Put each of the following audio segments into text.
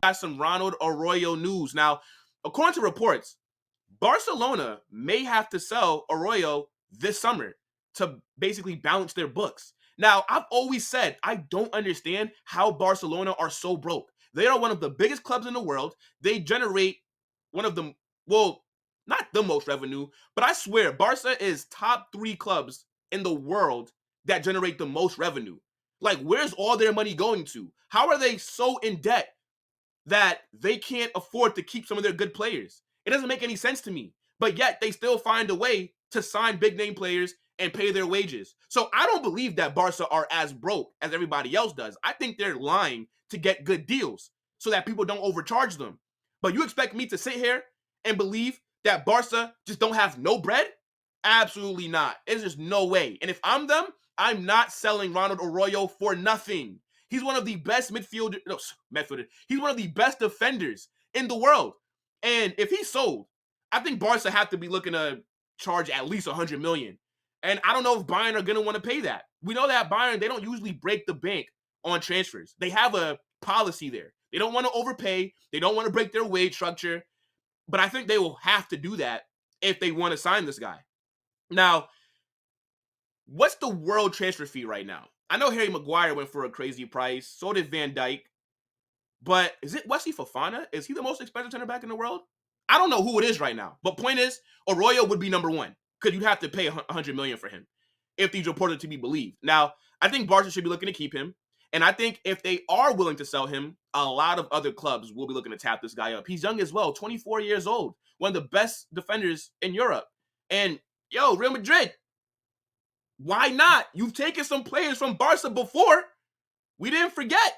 got some Ronald Araújo news. Now, according to reports, Barcelona may have to sell Araújo this summer to basically balance their books. Now, I've always said I don't understand how Barcelona are so broke. They are one of the biggest clubs in the world. They generate one of the, well, not the most revenue, but I swear Barca is top 3 clubs in the world that generate the most revenue. Like, where's all their money going to? How are they so in debt that they can't afford to keep some of their good players? It doesn't make any sense to me. But yet they still find a way to sign big name players and pay their wages. So I don't believe that Barca are as broke as everybody else does. I think they're lying to get good deals so that people don't overcharge them. But you expect me to sit here and believe that Barca just don't have no bread? Absolutely not. There's just no way. And if I'm them, I'm not selling Ronald Araújo for nothing. He's one of the best midfielders. He's one of the best defenders in the world. And if he's sold, I think Barca have to be looking to charge at least 100 million. And I don't know if Bayern are going to want to pay that. We know that Bayern, they don't usually break the bank on transfers. They have a policy there. They don't want to overpay. They don't want to break their wage structure. But I think they will have to do that if they want to sign this guy. Now, what's the world transfer fee right now? I know Harry Maguire went for a crazy price. So did Van Dijk. But is it Wesley Fofana? Is he the most expensive center back in the world? I don't know who it is right now. But point is, Arroyo would be number 1 because you'd have to pay 100 million for him if these reported to be believed. Now, I think Barca should be looking to keep him. And I think if they are willing to sell him, a lot of other clubs will be looking to tap this guy up. He's young as well, 24 years old, one of the best defenders in Europe. And, yo, Real Madrid, why not? You've taken some players from Barca before. We didn't forget.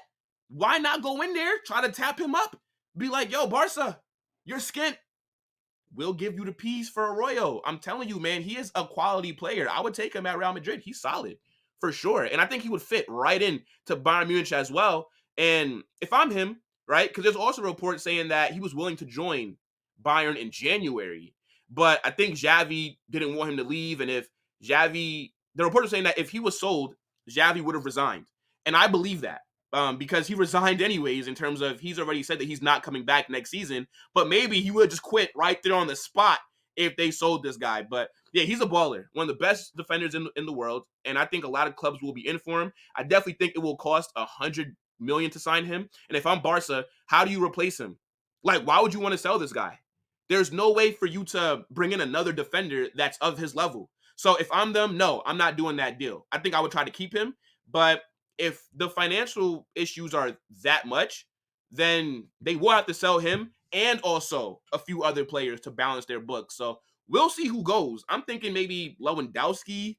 Why not go in there, try to tap him up? Be like, yo, Barca, you're skint. We'll give you the piece for Arroyo. I'm telling you, man, he is a quality player. I would take him at Real Madrid. He's solid, for sure. And I think he would fit right in to Bayern Munich as well. And if I'm him, right, because there's also reports saying that he was willing to join Bayern in January. But I think Xavi didn't want him to leave. And if Xavi, the report is saying that if he was sold, Xavi would have resigned. And I believe that. Because he resigned anyways in terms of he's already said that he's not coming back next season, but maybe he would just quit right there on the spot if they sold this guy. But yeah, he's a baller, one of the best defenders in the world, and I think a lot of clubs will be in for him. I definitely think it will cost 100 million to sign him, and if I'm Barca, how do you replace him? Like, why would you want to sell this guy? There's no way for you to bring in another defender that's of his level. So if I'm them, no, I'm not doing that deal. I think I would try to keep him, but if the financial issues are that much, then they will have to sell him and also a few other players to balance their books. So we'll see who goes. I'm thinking maybe Lewandowski,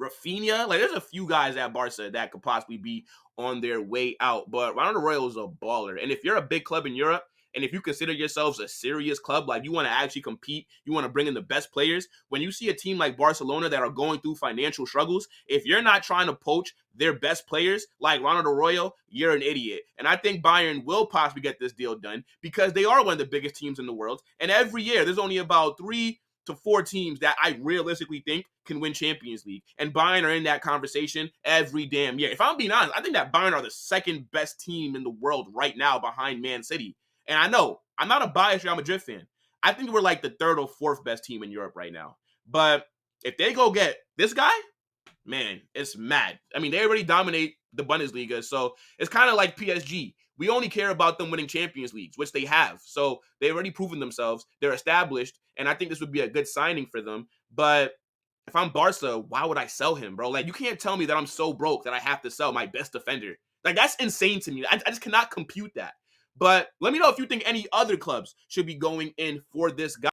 Rafinha. Like, there's a few guys at Barca that could possibly be on their way out. But Ronald Araújo is a baller. And if you're a big club in Europe, and if you consider yourselves a serious club, like you want to actually compete, you want to bring in the best players, when you see a team like Barcelona that are going through financial struggles, if you're not trying to poach their best players like Ronald Araújo, you're an idiot. And I think Bayern will possibly get this deal done because they are one of the biggest teams in the world. And every year, there's only about 3 to 4 teams that I realistically think can win Champions League. And Bayern are in that conversation every damn year. If I'm being honest, I think that Bayern are the second best team in the world right now behind Man City. And I know, I'm not a biased Real Madrid fan. I think we're like the 3rd or 4th best team in Europe right now. But if they go get this guy, man, it's mad. I mean, they already dominate the Bundesliga, so it's kind of like PSG. We only care about them winning Champions Leagues, which they have. So they've already proven themselves. They're established, and I think this would be a good signing for them. But if I'm Barca, why would I sell him, bro? Like, you can't tell me that I'm so broke that I have to sell my best defender. Like, that's insane to me. I just cannot compute that. But let me know if you think any other clubs should be going in for this guy.